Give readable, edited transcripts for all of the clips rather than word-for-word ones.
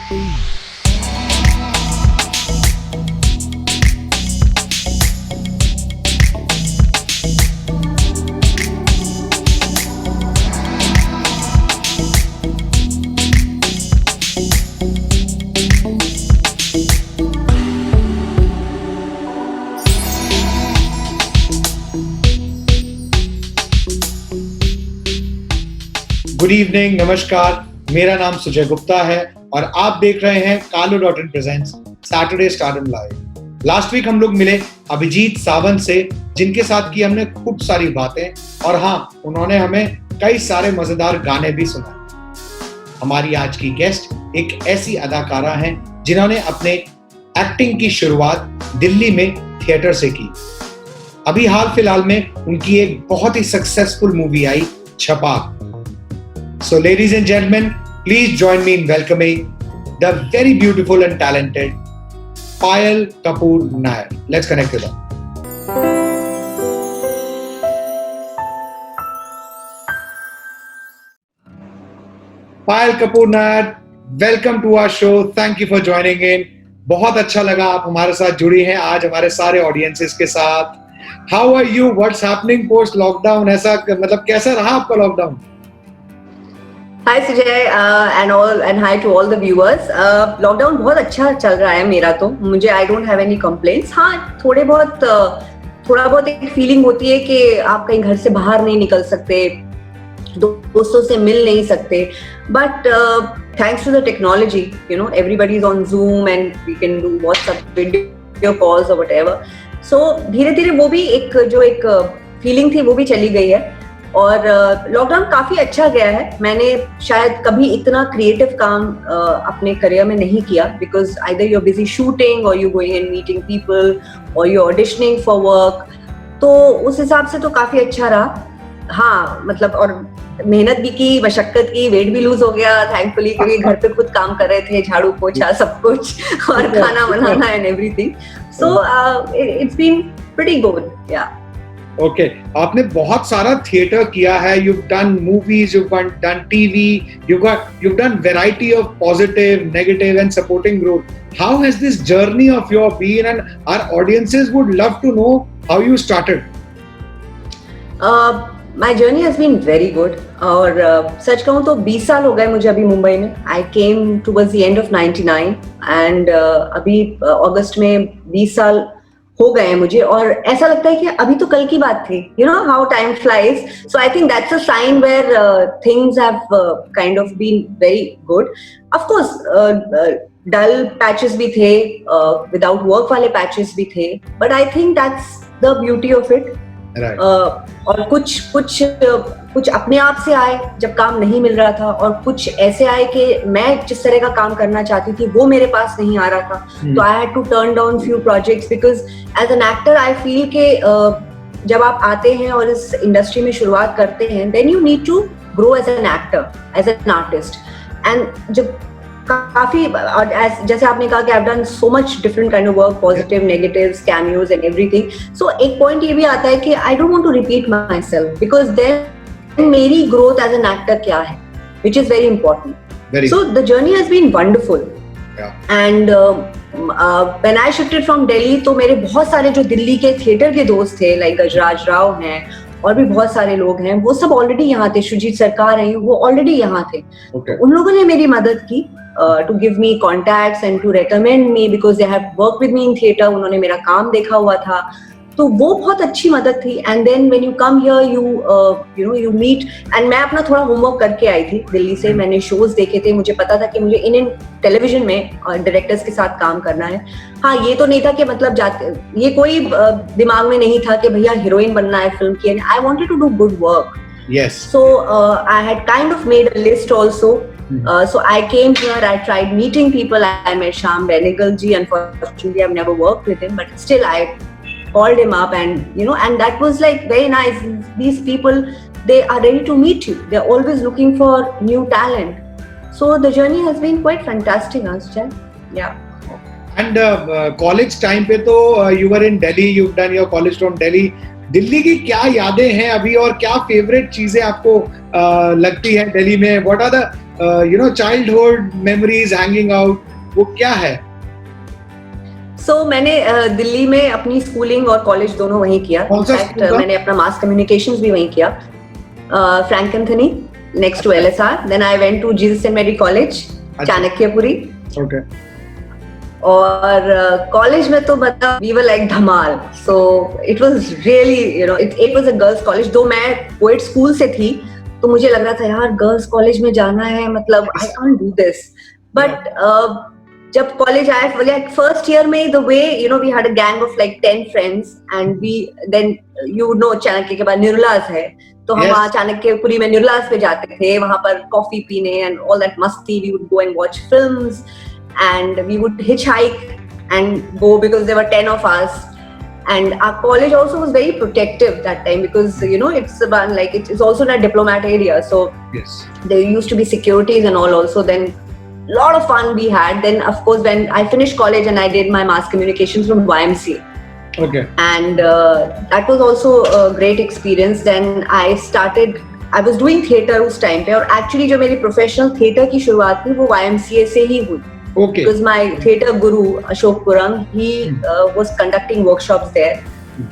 Good evening, नमस्कार। मेरा नाम सुजय गुप्ता है और आप देख रहे हैं Kalu.in presents Saturday stardom live. Last week हम लोग मिले अभिजीत सावंत से, जिनके साथ की हमने खूब सारी बातें और हाँ, उन्होंने हमें कई सारे मजेदार गाने भी सुनाए। हमारी आज की गेस्ट एक ऐसी अदाकारा हैं जिन्होंने अपने एक्टिंग की शुरुआत दिल्ली में थिएटर से की। अभी हाल फिलहाल में उनकी एक बहुत ही सक्सेसफुल मूवी आई, Chhapaak. So ladies and gentlemen, please join me in welcoming the very beautiful and talented Payal Kapoor Nair. Let's connect with her. Payal Kapoor Nair, welcome to our show. Thank you for joining in. बहुत अच्छा लगा आप हमारे साथ जुड़ी हैं आज हमारे सारे ऑडियंसेस के साथ। How are you? What's happening post lockdown? ऐसा मतलब कैसा रहा आपका lockdown? Hi Sujay and hi to all the viewers. Lockdown बहुत अच्छा चल रहा है मेरा तो। मुझे I don't have any complaints. हाँ, थोड़ा बहुत एक फीलिंग होती है कि आप कहीं घर से बाहर नहीं निकल सकते, दोस्तों से मिल नहीं सकते। But thanks to the technology, you know, everybody is on Zoom and we can do WhatsApp video calls or whatever. So धीरे-धीरे वो भी एक फीलिंग थी वो भी चली गई है। और लॉकडाउन काफी अच्छा गया है। मैंने शायद कभी इतना क्रिएटिव काम अपने करियर में नहीं किया, because either you are busy shooting or you going and meeting people or you auditioning for work. तो उस हिसाब से तो काफी अच्छा रहा। हाँ, मतलब और मेहनत भी की, मशक्कत की, वेट भी लूज हो गया थैंकफुली, क्योंकि घर पे खुद काम कर रहे थे, झाड़ू पोछा सब कुछ और खाना बनाना and everything. So it's been pretty good. या ओके, आपने बहुत सारा थिएटर किया है। You've done movies, you've done TV, you've done variety of positive, negative and supporting role. How has this journey of your been, and our audiences would love to know how you started. My journey has been very good. और सच कहूँ तो 20 साल हो गए मुझे अभी मुंबई में। I came towards the end of 99 and अभी अगस्त में 20 साल हो गए हैं मुझे, और ऐसा लगता है कि अभी तो कल की बात थी। You know how time flies. So I think that's a sign where things have kind of been very good. Of course, dull patches भी थे, without work वाले patches भी थे, but I think that's the beauty of it. Right. और कुछ अपने आप से आए जब काम नहीं मिल रहा था, और कुछ ऐसे आए कि मैं जिस तरह का काम करना चाहती थी वो मेरे पास नहीं आ रहा था। तो I had to turn down few projects, because as an actor I feel के जब आप आते हैं और इस इंडस्ट्री में शुरुआत करते हैं, then you need to grow as an actor, as an artist. And जब काफी जैसे आपने कहा कि I have done so much different kind of work, positive, negatives, cameos and everything. So एक पॉइंट ये भी आता है कि I don't want to repeat myself, because then मेरी ग्रोथ एज एन एक्टर क्या है, which is very important. So the journey has been wonderful. And when I shifted from Delhi, तो मेरे बहुत सारे जो दिल्ली के थिएटर के दोस्त थे, लाइक गजराज राव हैं और भी बहुत सारे लोग हैं, वो सब ऑलरेडी यहाँ थे। सुजीत सरकार हैं, वो ऑलरेडी यहाँ थे। उन लोगों ने मेरी मदद की to give me contacts and to recommend me because they have worked with me in theatre. उन्होंने मेरा काम देखा हुआ था, तो वो बहुत अच्छी मदद थी। And then when you come here, you meet, and मैं अपना थोड़ा होमवर्क करके आई थी दिल्ली से। मैंने शोज देखे थे, मुझे पता था कि मुझे इन टेलीविजन में डायरेक्टर्स के साथ काम करना है। हाँ, ये तो नहीं था कि मतलब ये कोई दिमाग में नहीं था कि भैया हीरोइन बनना है फिल्म की। I wanted to do good work. Yes. So I had kind of made a list also. So I came here, I tried meeting people. I met Shyam Benegal ji. Unfortunately, I've never worked with him, but still I called him up, and that was like very nice. These people, they are ready to meet you. They're always looking for new talent. So the journey has been quite fantastic, Asjay. Yeah. And college time पे तो you were in Delhi. You've done your college from Delhi. Delhi की क्या यादें हैं अभी, और क्या favourite चीजें आपको लगती हैं दिल्ली में? What are the childhood memories hanging out, वो क्या है? मैंने दिल्ली में अपनी स्कूलिंग और कॉलेज दोनों वहीं किया. इनफैक्ट मैंने अपना मास कम्युनिकेशंस भी वहीं किया. Frank Anthony next to LSR. Then I went to Jesus St. Mary College, Chanakyapuri. Okay. और कॉलेज में तो मतलब we were like Dhamaal. So it was really, it was a girls college. दो मैं कोएड स्कूल से थी, तो मुझे लग रहा था यार गर्ल्स कॉलेज में जाना है, मतलब I can't do this. But जब कॉलेज आया, like first year में the way we had a gang of like 10 friends and we then Chanakya के बाद निर्लास है, तो हम वहाँ चाणक्यपुरी में निर्लास पे जाते थे, वहाँ पर कॉफी पीने and all that मस्ती. We would go and watch films and we would hitchhike and go because there were 10 of us. And our college also was very protective that time because it's about like it's also in a diplomat area, so yes, there used to be securities and all also. Then lot of fun we had. Then of course when I finished college and I did my mass communications from YMCA. Okay. And that was also a great experience. Then I was doing theatre उस time पे, और actually जो मेरी professional theatre की शुरुआत थी वो YMCA से ही हुई. Okay. Because my theatre guru Ashok Purang, he was conducting workshops there.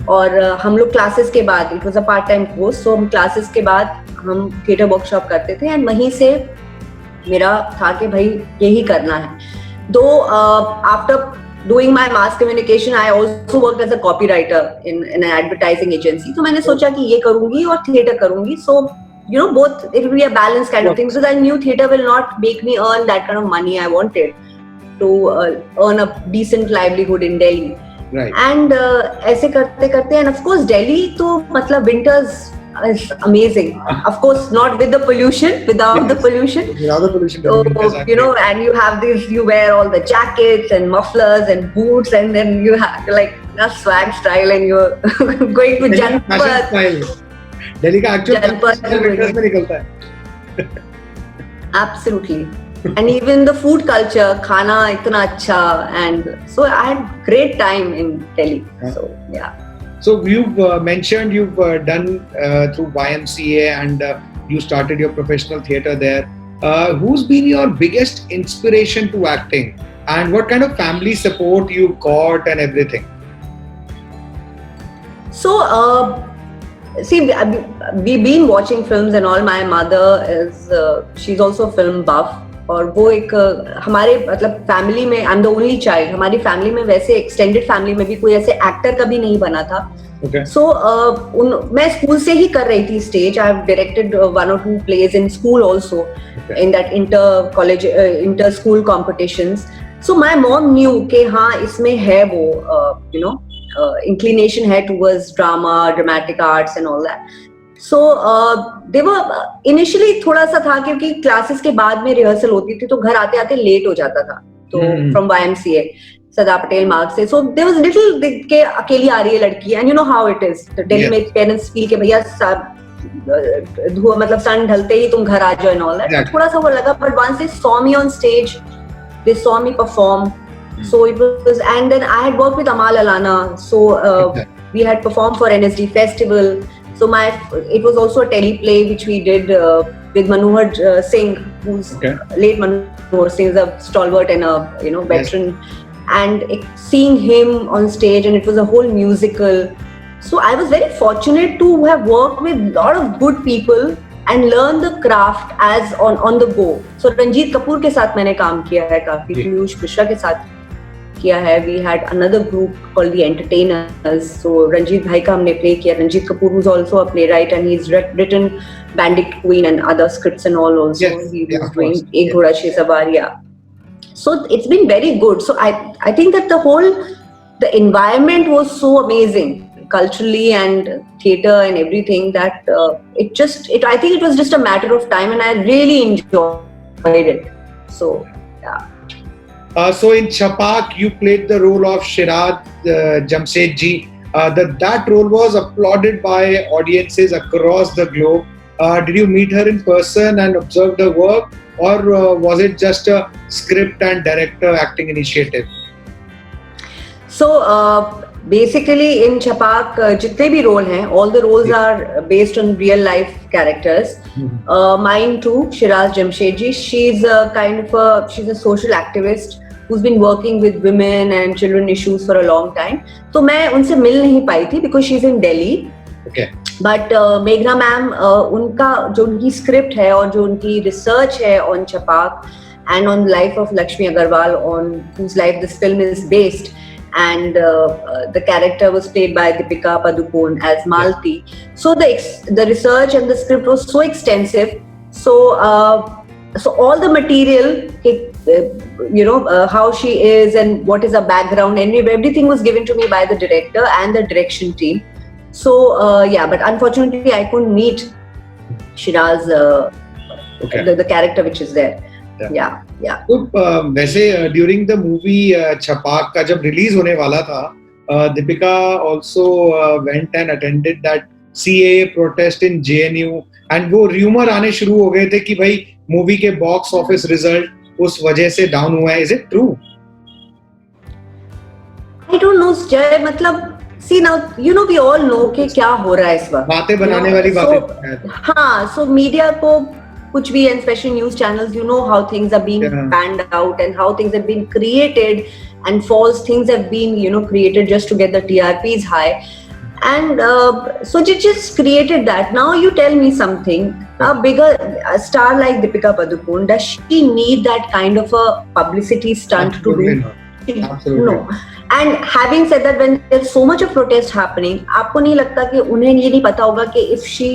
और हम लोग classes के बाद, it was a part-time course, so हम classes के बाद हम theatre workshop करते थे, and वहीं से मेरा था कि भाई यही करना है. Though after doing my mass communication, I also worked as a copywriter in an advertising agency. तो मैंने सोचा कि ये करूँगी और theatre करूँगी. So both, it will be a balance kind of thing. So I knew theatre will not make me earn that kind of money I wanted to earn a decent livelihood in Delhi. Right. And ऐसे करते करते, and of course Delhi तो मतलब winters is amazing. Of course not with the pollution, without the pollution. Without the pollution. So and you have this, you wear all the jackets and mufflers and boots, and then you have like a swag style, and you're going to Janpat. Delhi का actual winters में निकलता है. Absolutely. And even the food culture, खाना इतना अच्छा, and so I had great time in Delhi. So yeah. So you've mentioned you've done through YMCA and you started your professional theatre there. Who's been your biggest inspiration to acting, and what kind of family support you got and everything? So see, we've been watching films and all. My mother is she's also a film buff. और वो एक हमारे मतलब family में, I am the only child, हमारी family में वैसे extended family में भी कोई ऐसे एक्टर कभी नहीं बना था. सो मैं स्कूल से ही कर रही थी stage. I have directed 1 or 2 plays in school also, in that inter college inter school competitions. So my mom knew कि हाँ इसमें है वो inclination है towards drama, dramatic arts and all that. So they were initially थोड़ा सा था क्योंकि क्लासेस के बाद में रिहर्सल होती थी, तो घर आते आते लेट हो जाता था. तो from YMCA, सरदार पटेल मार्ग से, so there was little के अकेली आ रही है लड़की, and you know how it is. तो दिल्ली में पेरेंट्स फील के भैया धुआं मतलब सन ढलते ही तुम घर आ जाओ and all that. थोड़ा सा वो लगा, but once they saw me on stage, they saw me perform. So it was, and then I had worked with Amal Alana, so we had performed for NSD Festival. So it was also a teleplay which we did with Manohar Singh, who's late Manohar Singh is a stalwart and a veteran, and seeing him on stage, and it was a whole musical. So I was very fortunate to have worked with a lot of good people and learn the craft as on the go. So Ranjit Kapoor के साथ मैंने काम किया है काफी, पीयूष मिश्रा के साथ किया है. We had another group called the Entertainers. So Ranjit भाई का हमने play किया. Ranjit Kapoor was also a playwright and he's written Bandit Queen and other scripts and all also. He was doing Ek Ghoda She Sawar. So it's been very good. So I think that the environment was so amazing culturally and theatre and everything that I think it was just a matter of time, and I really enjoyed it. So yeah. So in Chhapaak, you played the role of Shirad Jamshedji. That role was applauded by audiences across the globe. Did you meet her in person and observe the work, or was it just a script and director acting initiative? So basically in Chapak, जितने भी role हैं, all the roles are based on real life characters. Mine too, Shiraz Jamshedji. She's a social activist who's been working with women and children issues for a long time. तो मैं उनसे मिल नहीं पाई थी because she's in Delhi. Okay. But मेघना ma'am, उनका जो उनकी script है और जो उनकी रिसर्च है on Chapak and on the life of Lakshmi Agarwal, on whose life this film is based, and the character was played by Deepika Padukone as Malti. So the research and the script was so extensive. So all the material, how she is and what is her background, and everything was given to me by the director and the direction team. So but unfortunately I couldn't meet Shiraz, the character which is there. तो वैसे during the movie छपाक का जब release होने वाला था, Deepika also went and attended that CAA protest in JNU, and वो rumour आने शुरू हो गए थे कि भाई मूवी के बॉक्स ऑफिस रिजल्ट उस वजह से डाउन हुआ है. Is it true? I don't know जय, मतलब see now we all know कि क्या हो रहा है इस वक्त, बातें बनाने वाली बातें. हाँ, so मीडिया को कुछ भी, and especially news channels, you know how things are being panned out and how things have been created and false things have been created just to get the TRPs high, and so it just created that. Now you tell me something, a star like Deepika Padukone, does she need that kind of a publicity stunt to do? Absolutely no. And having said that, when there's so much of protest happening, आपको नहीं लगता कि उन्हें ये नहीं पता होगा कि if she,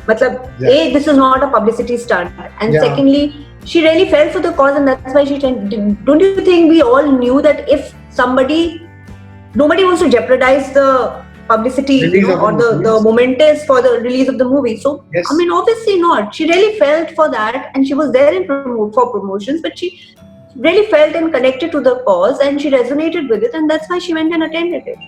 मतलब this is not a publicity stunt, and secondly she really fell for the cause, and that's why she don't you think we all knew that if nobody wants to jeopardize the publicity or the momentous for the release of the movie, so I mean obviously not. She really felt for that, and she was there for promotions, but she really felt and connected to the cause, and she resonated with it, and that's why she went and attended it.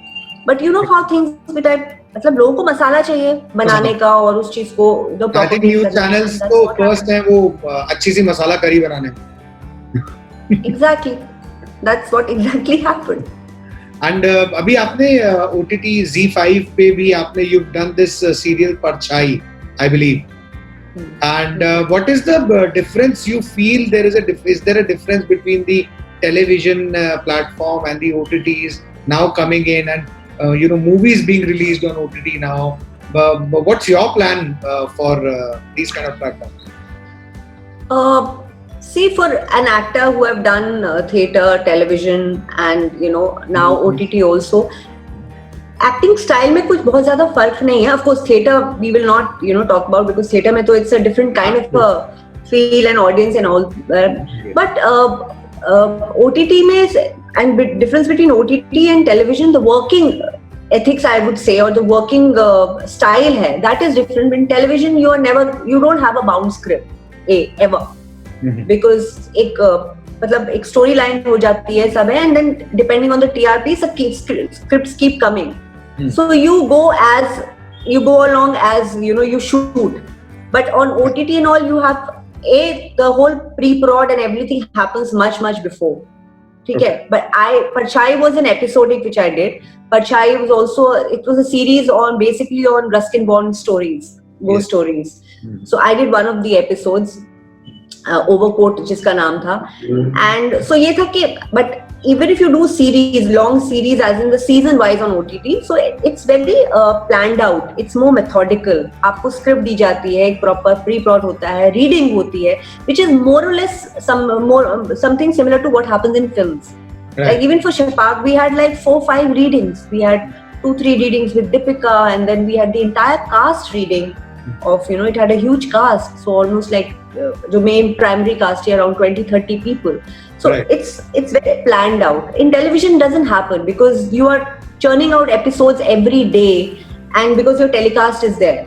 But you know how things with that, मतलब लोगों को मसाला चाहिए बनाने का और उस चीज को I think news channels तो first है वो अच्छी सी मसाला करी बनाने में. Exactly, that's what exactly happened. And अभी आपने OTT ZEE5 पे भी आपने you've done this serial परछाई, I believe. And what is the difference you feel there is is there a difference between the television platform and the OTTs now coming in, and movies being released on OTT now? But what's your plan for these kind of platforms? See, for an actor who have done theatre, television, and now OTT also, acting style में कुछ बहुत ज्यादा फर्क नहीं है. Of course theatre we will not talk about, because theatre में तो it's a different kind of feel and audience and all, but OTT में and difference between OTT and television, the working ethics I would say, or the working style hai, that is different. In television you don't have a bound script ever, because मतलब एक story line हो जाती है सब है, and then depending on the TRP scripts keep coming. So you go along as you shoot, but on OTT and all you have the whole pre-prod and everything happens much before. Okay. But Parchai was an episodic which I did. Parchai was a series basically on Ruskin Bond stories, ghost stories. So I did one of the episodes, Overcoat जिसका नाम था, and so ये था कि, but even if you do long series as in the season wise on OTT, so it's very planned out, it's more methodical. आपको script दी जाती है, एक proper pre-prod होता है, reading होती है, which is more or less something similar to what happens in films. Right. Like even for Chapak, we had like 4-5 readings. We had 2-3 readings with Deepika, and then we had the entire cast reading of, it had a huge cast, so almost like the main primary cast here, around 20-30 people. So right. It's very planned out. In television doesn't happen because you are churning out episodes every day, and because your telecast is there.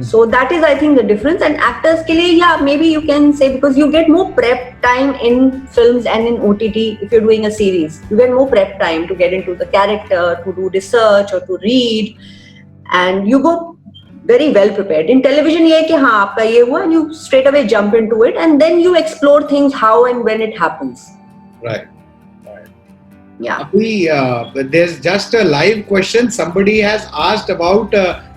So that is, I think, the difference. And actors ke liye, yeah, maybe you can say, because you get more prep time in films and in OTT. If you're doing a series, you get more prep time to get into the character, to do research or to read, and you go very well prepared. In television ये है कि हाँ आपका ये हुआ, and you straight away jump into it, and then you explore things how and when it happens. Right. Yeah. There's just a live question. Somebody has asked about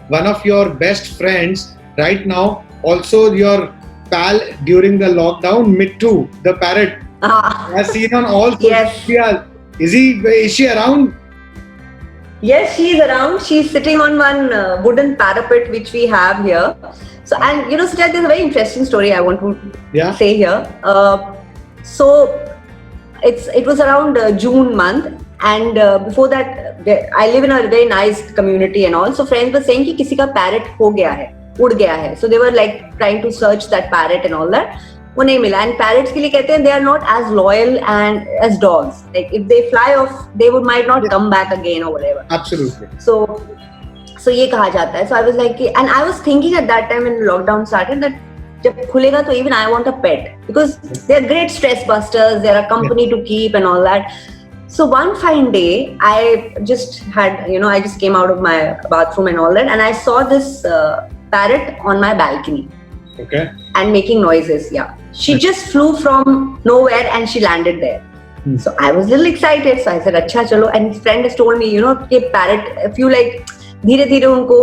one of your best friends right now. Also, your pal during the lockdown, Mittu, the parrot. I've seen on all social Yes. media. Is she around? Yes, she's around. She's sitting on one wooden parapet which we have here. So, and you know, Sujat, there's a very interesting story I want to say here. So, it was around June month, and before that, I live in a very nice community and all. So, friends were saying कि किसी का parrot हो गया है, उड़ गया है. So they were like trying to search that parrot and all that. वो नहीं मिला. And parrots के लिए कहते हैं they are not as loyal and as dogs. Like if they fly off, they might not come back again or whatever. Absolutely. So ये कहा जाता है. So I was like, and I was thinking at that time when lockdown started that जब खुलेगा तो even I want a pet because they are great stress busters. They are a company to keep and all that. So one fine day, I just came out of my bathroom and all that, and I saw this parrot on my balcony. Okay. And making noises. Yeah. She just flew from nowhere and she landed there. So I was a little excited. So I said, "Acha chalo." And his friend has told me, you know, कि parrot, if you like, धीरे-धीरे उनको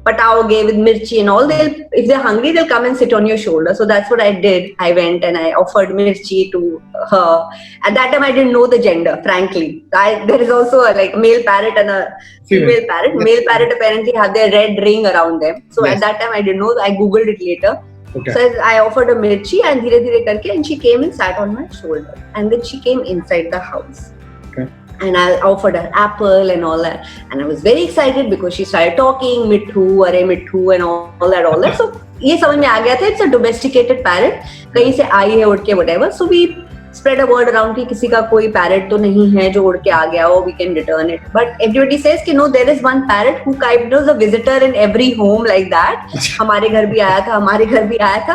पटाओगे with mirchi and all, if they're hungry, they'll come and sit on your shoulder. So that's what I did. I went and I offered mirchi to her. At that time, I didn't know the gender, frankly. There is also a male parrot and a female parrot. Male parrot apparently have their red ring around them. So at that time, I didn't know. I googled it later. Okay. So I offered a mirchi and धीरे-धीरे करके, and she came and sat on my shoulder. And then she came inside the house. Okay. And I offered her apple and all that. And I was very excited because she started talking, Mittu, Are Mittu, and all that. So ये समझ में आ गया था, it's a domesticated parrot. कहीं से आई है उड़ के, whatever. So we spread a word around कि किसी का कोई parrot तो नहीं है जो उड़ के आ गया हो, we can return it. But everybody says कि no, there is one parrot who kind of was a visitor in every home like that. हमारे घर भी आया था,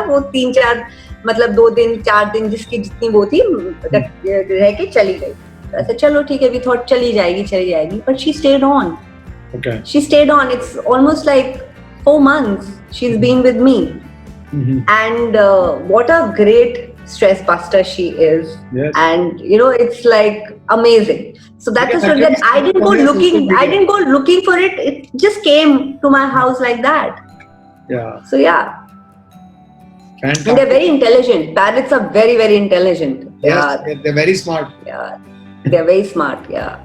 वो 3-4 मतलब 2 दिन 4 दिन जिसकी जितनी वो थी रह के चली गई. ऐसे चलो ठीक है, we thought चली जाएगी, but she stayed on. Okay. She stayed on. It's almost like 4 months she's been with me. Mm-hmm. And what a great stress buster she is. Yes. And you know, it's like amazing. So that is that I didn't go looking for it. It just came to my house like that. Yeah. So yeah. Fantastic. And they're very intelligent. Parrots are very, very intelligent. Yes, they're very smart. Yeah. They're very smart. Yeah.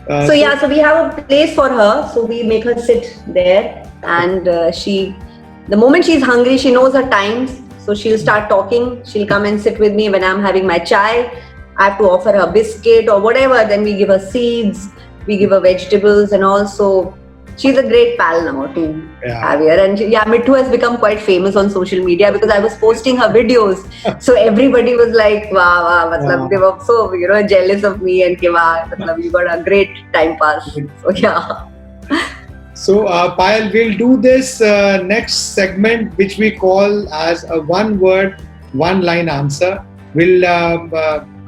So we have a place for her. So we make her sit there, and the moment she's hungry, she knows her times. So she'll start talking. She'll come and sit with me when I'm having my chai. I have to offer her biscuit or whatever. Then we give her seeds. We give her vegetables, and also she's a great pal now to have here. And Mittu has become quite famous on social media because I was posting her videos. So everybody was like, wow. They were so, jealous of me and you got a great time pass. So yeah. So Payal, we'll do this next segment, which we call as a one word, one line answer. We'll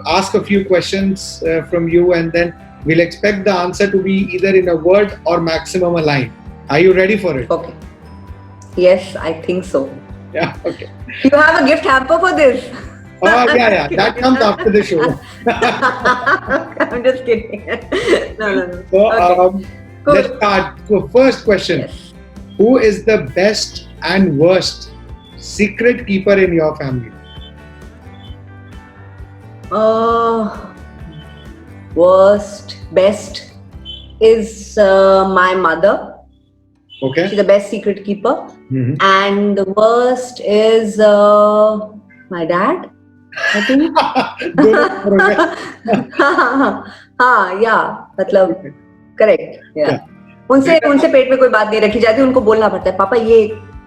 ask a few questions from you, and then we'll expect the answer to be either in a word or maximum a line. Are you ready for it? Okay. Yes, I think so. Yeah, okay. You have a gift hamper for this? Yeah. That comes after the show. I'm just kidding. No. So, Okay. Let's start. So first question. Yes. Who is the best and worst secret keeper in your family? Best is my mother. Okay. She's the best secret keeper. Mm-hmm. And the worst is my dad, I think. Yeah, मतलब correct. Yeah. उनसे पेट में कोई बात नहीं रखी जाती, उनको बोलना पड़ता है पापा ये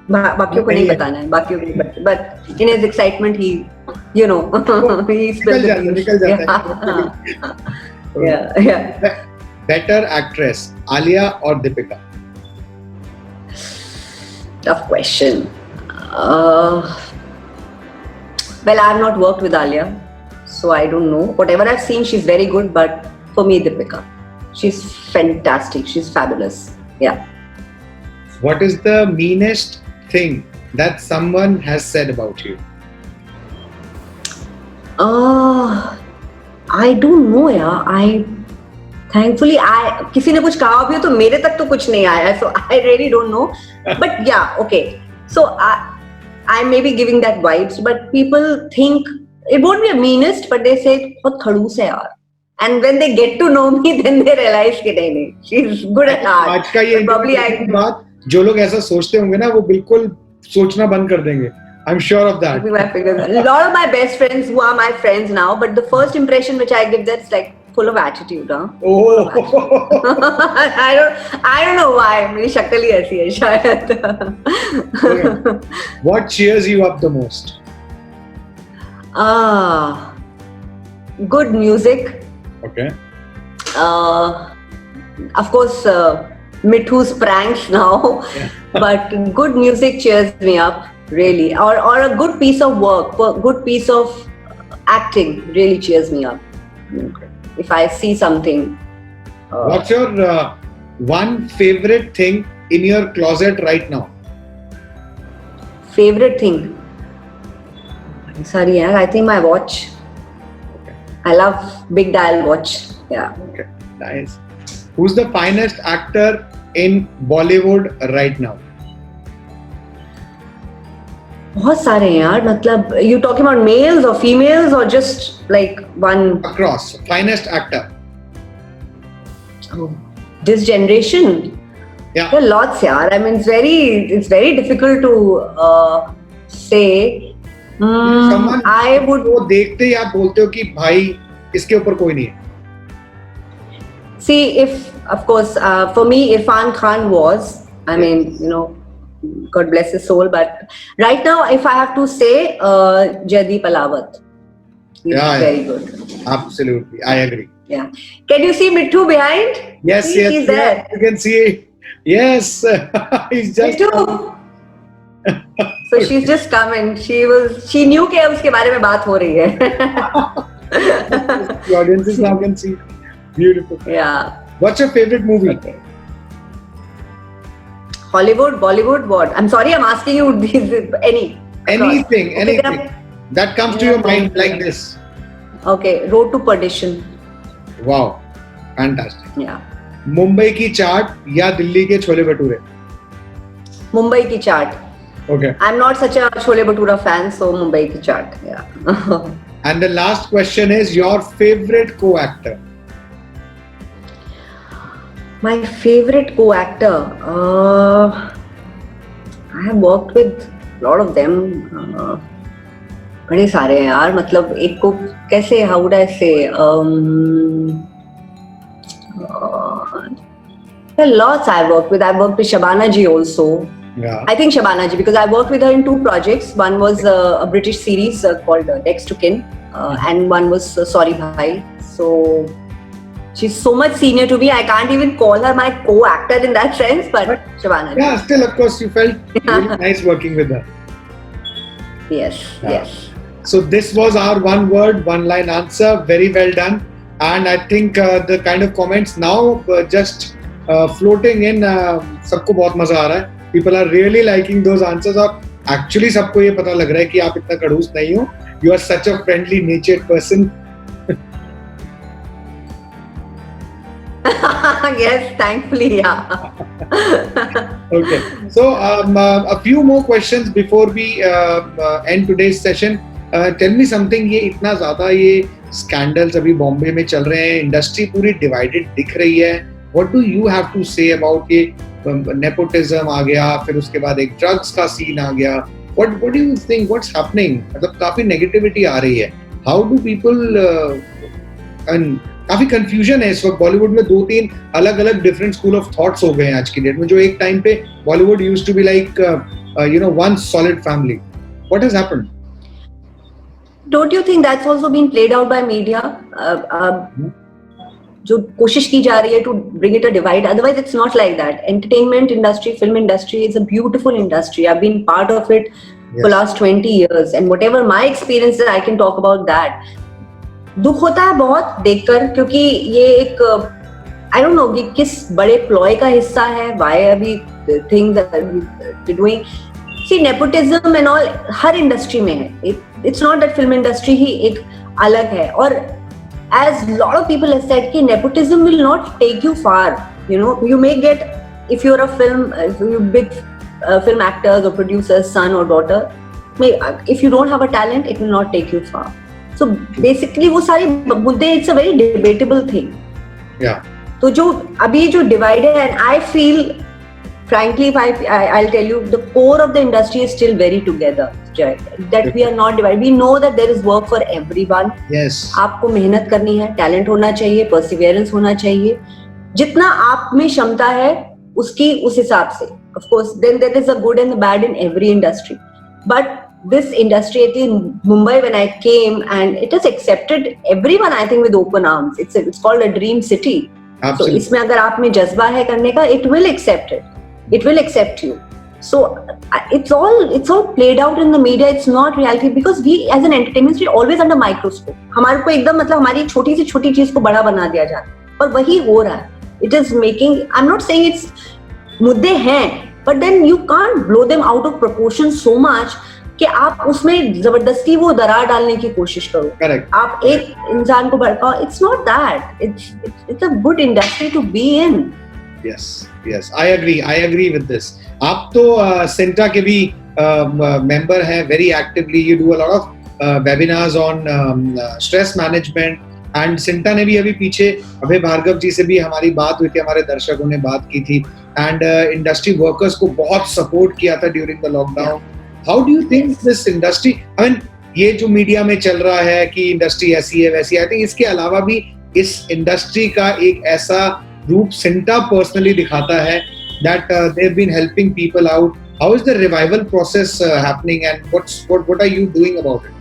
बाकियों को नहीं बताना है, बाकियों को. But in his excitement he he spills the beans. Yeah. Better actress, Alia or Deepika? Tough question. Well, I have not worked with Alia, so I don't know. Whatever I've seen, she's very good, but for me, Deepika. She's fantastic. She's fabulous. Yeah. What is the meanest thing that someone has said about you? I don't know यार. Thankfully, किसी ने कुछ कहा भी हो तो मेरे तक तो कुछ नहीं आया. So I really don't know. But yeah, okay. So I may be giving that vibes, but people think it won't be a meanest, but they say बहुत खड़ूस है यार. And when they get to know me, then they realize कि नहीं, she's good at art. आज का ये probably बात जो लोग ऐसा सोचते होंगे ना, वो बिल्कुल सोचना बंद कर देंगे. I'm sure of that. A lot of my best friends who are my friends now, but the first impression which I give them is like full of attitude, huh? Oh. I don't know why. मेरी शक्ल ही ऐसी है शायद. Okay. What cheers you up the most? Good music. Okay. Of course, Mithu's pranks now, but good music cheers me up really, or a good piece of work, good piece of acting really cheers me up. Okay. If I see something. What's your one favorite thing in your closet right now? Favorite thing? Sorry, I think my watch. Okay. I love big dial watch. Yeah. Okay. Nice. Who's the finest actor in Bollywood right now? बहुत सारे हैं यार. मतलब you talking about males or females or just like one? Across. Finest actor. Oh, this generation. Yeah. There are lots yaar. I mean, it's very difficult to say. Someone I would. वो देखते ही आप बोलते हो कि भाई इसके ऊपर कोई नहीं है. See, if of course for me Irfan Khan was. I mean, you know, God bless his soul. But right now, if I have to say, Jaideep Ahlawat. He's very good. Absolutely, I agree. Yeah. Can you see Mithu behind? Yes, See, yes, he's yes. there. You can see. Yes, he's just. Mithu. So she's just come in. She knew कि उसके बारे में बात हो रही है. The audiences now can see. Beautiful. Yeah. What's your favorite movie? Okay. Hollywood, Bollywood, what? I'm sorry, I'm asking you these Anything, okay, anything that comes to your mind like this. Okay, Road to Perdition. Wow, fantastic. Yeah. Mumbai की चाट या दिल्ली के chole bhature? Mumbai की चाट. Okay. I'm not such a chole bhatura fan, so Mumbai की चाट. Yeah. And the last question is your favorite co-actor. My favorite co-actor. I have worked with a lot of them. बड़े सारे हैं यार. मतलब एक को कैसे? How would I say? There are lots I've worked with. I've worked with Shabana ji also. Yeah. I think Shabana ji, because I worked with her in 2 projects. One was a British series called Next to Kin, and one was Sorry Bhai. So she's so much senior to me. I can't even call her my co-actor in that sense, but Shabana ji. Yeah, still, of course, you felt really nice working with her. Yes, Yeah. yes. So this was our one word, one line answer. Very well done. And I think the kind of comments now just floating in, सबको बहुत मजा आ रहा है. People are really liking those answers. और actually सबको ये पता लग रहा है कि आप इतना खड़ूस नहीं हो. You are such a friendly natured person. Yes, thankfully, yeah. Okay. So a few more questions before we end today's session. Tell me something. ये इतना ज़्यादा ये scandals अभी बॉम्बे में चल रहे हैं. Industry पूरी divided दिख रही है. What do you have to say about ये nepotism आ गया, फिर उसके बाद एक drugs का scene आ गया. What do you think? What's happening? मतलब काफी negativity आ रही है. How do people and काफी कंफ्यूजन है इस वक्त बॉलीवुड में. 2-3 अलग-अलग डिफरेंट स्कूल ऑफ थॉट्स हो गए हैं आज की डेट में. जो एक टाइम पे Bollywood used to be like one solid family. What has happened? Don't you think that's also been played out by media? जो कोशिश की जा रही है to bring it a divide. Otherwise, it's not like that. Entertainment industry, film industry is a beautiful industry. I've been part of it for the last 20 years, and whatever my experiences, I can talk about that. दुख होता है बहुत देखकर, क्योंकि ये एक I don't know कि किस बड़े प्लॉय का हिस्सा है. Why are we things that we're doing? See, nepotism and all her industry में है. It's not that film industry ही एक अलग है. और as a lot of people have said, कि nepotism will not take you far. You know, you may get, if you're a big film actors or producers, son or daughter, if you don't have a talent, it will not take you far. So basically, वो सारे मुद्दे, it's a very debatable thing. Yeah. तो जो अभी जो divide है, and I feel, frankly, if I'll tell you, the core of the industry is still very together. That we are not divided. We know that there is work for everyone. Yes. आपको मेहनत करनी है, talent होना चाहिए, Perseverance होना चाहिए, जितना आप में क्षमता है उसकी उस हिसाब से. Of course, then there is a good and the bad in every industry. But this industry, I think, Mumbai, when I came, and it has accepted everyone, I think, with open arms. It's called a dream city. Absolutely. So इसमें अगर आप में जज्बा है करने का, it will accept it. It will accept you. So it's all played out in the media. It's not reality, because we as an entertainment industry always under microscope. हमारे को एकदम मतलब हमारी छोटी से छोटी चीज को बड़ा बना दिया जाता है, और वही हो रहा है. It is making, I'm not saying it's मुद्दे हैं, but then you can't blow them out of proportion so much कि आप उसमें जबरदस्ती वो दरार डालने की कोशिश करो. Correct. आप एक इंसान को भड़काओ. It's not that. It's a good industry to be in. Yes, I agree with this. आप तो Cinta के भी member हैं very actively. You do a lot of webinars on stress management. And Cinta ने भी अभी पीछे अभय भार्गव जी से भी हमारी बात हुई थी, हमारे दर्शकों ने बात की थी, and industry workers को बहुत support किया था during the lockdown. How do you think this industry? I mean, ये जो मीडिया में चल रहा है कि इंडस्ट्री ऐसी है वैसी है, I think इसके अलावा भी इस इंडस्ट्री का एक ऐसा रूप Cinta personally दिखाता है that they've been helping people out. How is the revival process happening, and what are you doing about it?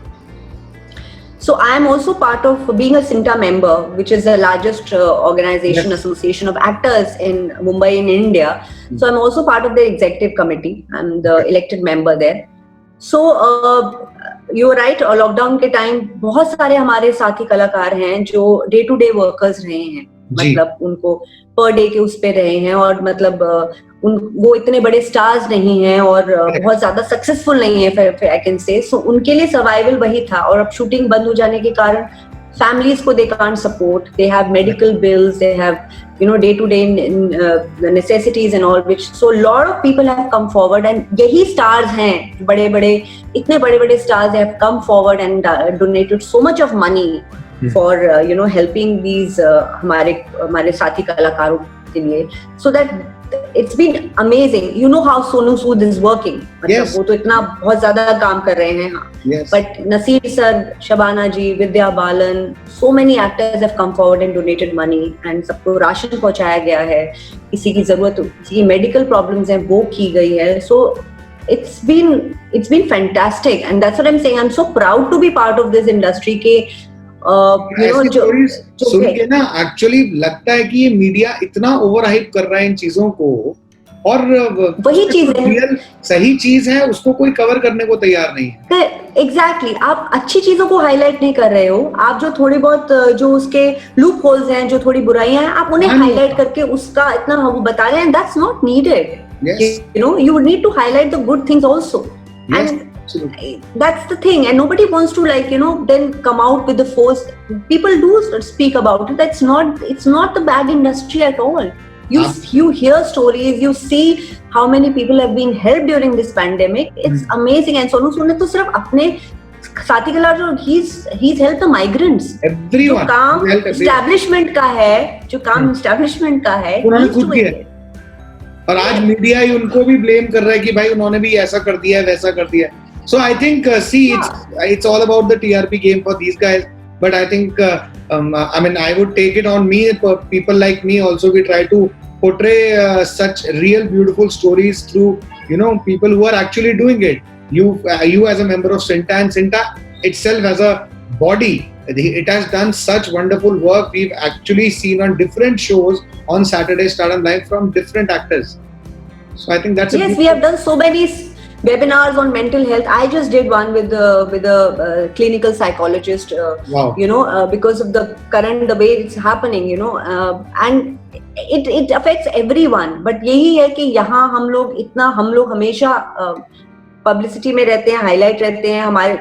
So I am also part of being a Cinta member, which is the largest organization, Yes. association of actors in Mumbai in India. So I'm also part of the executive committee. I'm the elected member there. So you're right, lockdown के time बहुत सारे हमारे साथी कलाकार हैं जो day to day workers रहे हैं. मतलब उनको per day के उस पे रहे हैं, और मतलब वो इतने बड़े स्टार्स नहीं हैं और बहुत ज्यादा सक्सेसफुल नहीं है, आई कैन से. सो उनके लिए सर्वाइवल वही था. और अब शूटिंग बंद हो जाने के कारण families को they can't support. They have medical bills, they have, you know, day to day necessities and all, which so a lot of people have come forward, and यही stars हैं बड़े बड़े, इतने बड़े बड़े stars have come forward and donated so much of money for you know, helping these हमारे साथी कलाकारों के लिए. So that it's been amazing. You know how Sonu Sood is working. मतलब वो तो इतना बहुत ज्यादा काम कर रहे हैं. Yes. But Naseer sir, Shabana ji, Vidya Balan, so many actors have come forward and donated money, and सबको राशन पहुंचाया गया है. किसी की जरूरत, किसी की मेडिकल प्रॉब्लम्स हैं वो की गई है. So it's been fantastic, and that's what I'm saying. I'm so proud to be part of this industry के सुन के ना एक्चुअली लगता है कि ये मीडिया इतना ओवर हाइप कर रहा है इन चीजों को, और वही चीज है, सही चीज है, उसको कोई कवर करने को तैयार नहीं है. एग्जैक्टली. आप अच्छी चीजों को हाईलाइट नहीं कर रहे हो. आप जो थोड़ी बहुत जो उसके लूप होल्स हैं, जो थोड़ी बुराइयां हैं, आप उन्हें हाईलाइट करके उसका इतना वो बता रहे हैं. That's not needed. You know, you need to highlight the good things also. Yes. And that's the thing, and nobody wants to, like, you know, then come out with the force. People do speak about it. It's not the bad industry at all. You hear stories, you see how many people have been helped during this pandemic. It's amazing. And Sonu Sood ने तो सिर्फ अपने साथी के जो he's helped the migrants. Everyone. जो काम establishment का है, जो काम establishment का है, उन्होंने खुद किया. और आज मीडिया ही उनको भी ब्लेम कर रहा है कि भाई उन्होंने भी ऐसा कर दिया है, वैसा कर दिया है. So I think, it's all about the TRP game for these guys. But I think, I mean, I would take it on me. People like me also, we try to portray such real, beautiful stories through, you know, people who are actually doing it. You as a member of Cinta, and Cinta itself as a body, it has done such wonderful work. We've actually seen on different shows on Saturday Stardom Live from different actors. So I think that's we have done so many webinars on mental health. I just did one with a clinical psychologist. Wow. You know, because of the way it's happening, you know, and it affects everyone. But यही है कि यहाँ हम लोग हमेशा publicity में रहते हैं, हाईलाइट रहते हैं, हमारे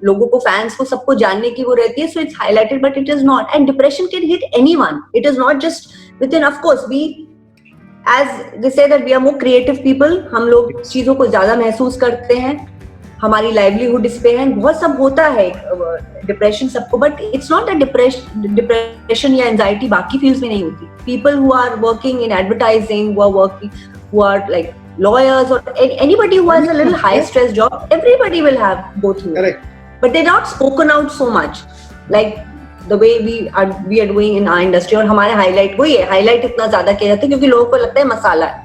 लोगों को, फैंस को, सबको जानने की वो रहती है, so it's highlighted, but it is not. And depression can hit anyone. It is not just within, of course we as they say that we are more creative people, हम लोग चीजों को ज्यादा महसूस करते हैं, हमारी लाइवलीहुड इस पे है, बहुत सब होता है डिप्रेशन सबको, but it's not a depression या एंजाइटी बाकी फील्ड्स में नहीं होती. People who are working in advertising, who are like lawyers or anybody who has a little high stress job, everybody will go through. Correct. But they're not spoken out so much like the way we are doing in our industry. और हमारे highlight वही है, highlight इतना ज्यादा किया जाता है क्योंकि लोगों को लगता है मसाला है.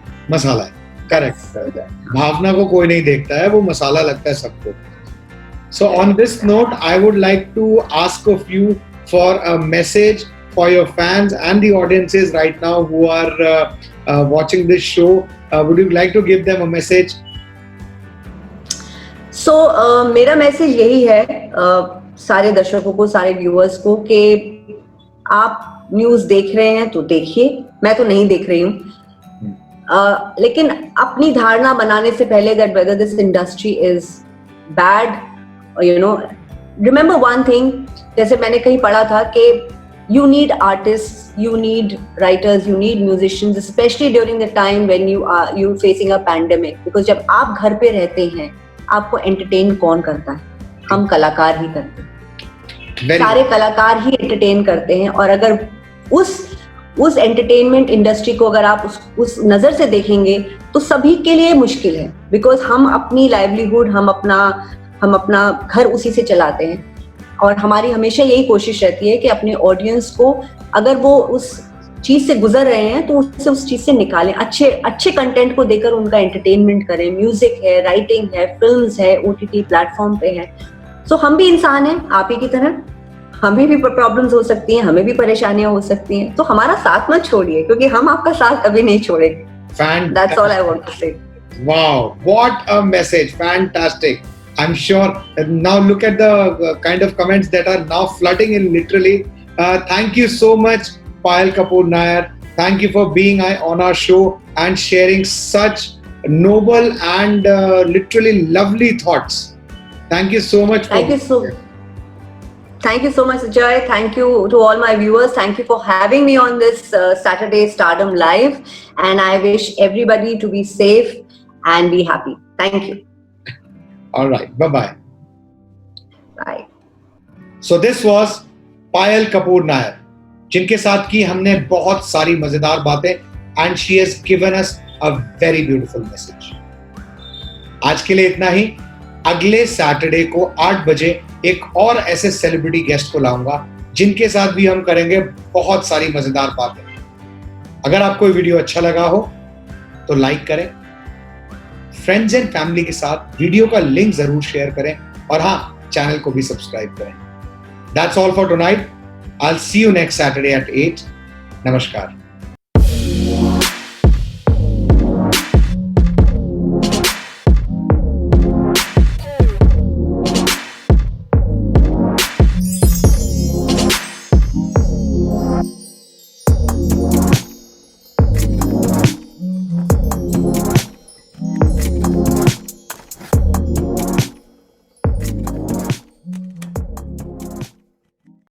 करेक्ट. भावना को कोई नहीं देखता है, वो मसाला लगता है सबको. So on this note, I would like to ask of you for a message for your fans and the audiences right now who are watching this show. Would you like to give them a message? So मेरा message यही है सारे दर्शकों को, सारे viewers को, कि आप न्यूज देख रहे हैं तो देखिए. मैं तो नहीं देख रही हूँ, लेकिन अपनी धारणा बनाने से पहले that whether this industry is bad, you know, remember one thing, जैसे मैंने कहीं पढ़ा था कि you need artists, you need writers, you need musicians, especially during the time when you facing a pandemic, because जब आप घर पे रहते हैं आपको एंटरटेन कौन करता है? हम कलाकार ही करते हैं. सारे कलाकार ही एंटरटेन करते हैं. और अगर उस एंटरटेनमेंट इंडस्ट्री को अगर आप उस नजर से देखेंगे तो सभी के लिए मुश्किल है, बिकॉज हम अपनी लाइवलीहुड, हम अपना घर उसी से चलाते हैं. और हमारी हमेशा यही कोशिश रहती है कि अपने ऑडियंस को, अगर वो उस चीज से गुजर रहे हैं तो उससे उस चीज से निकालें, अच्छे कंटेंट को देकर उनका एंटरटेनमेंट करें. म्यूजिक है, राइटिंग है, फिल्म्स है, ओटीटी प्लेटफॉर्म पे है. सो हम भी इंसान हैं आप ही की तरह, हमें भी प्रॉब्लम्स हो सकती हैं, हमें भी परेशानियां हो सकती हैं. तो हमारा साथ मत छोड़िए, क्योंकि हम आपका साथ कभी नहीं छोड़ेंगे. That's all I want to say. Wow, what a message. Fantastic. I'm sure. Now look at the kind of comments that are now flooding in literally. Thank you so much, Payal Kapoor Nair. Thank you for being on our show and sharing such noble and literally lovely thoughts. Thank you so much. Thank you so much, Ajay. Thank you to all my viewers. Thank you for having me on this Saturday Stardom Live. And I wish everybody to be safe and be happy. Thank you. All right. Bye-bye. Bye. So this was Payal Kapoor Nair, जिनके साथ की हमने बहुत सारी मजेदार बातें, and she has given us a very beautiful message. आज के लिए इतना ही. अगले सैटरडे को 8 बजे एक और ऐसे सेलिब्रिटी गेस्ट को लाऊंगा जिनके साथ भी हम करेंगे बहुत सारी मजेदार बातें. अगर आपको ये वीडियो अच्छा लगा हो तो लाइक करें, फ्रेंड्स एंड फैमिली के साथ वीडियो का लिंक जरूर शेयर करें, और हाँ, चैनल को भी सब्सक्राइब करें. That's all for tonight. I'll see you next Saturday at 8. Namaskar.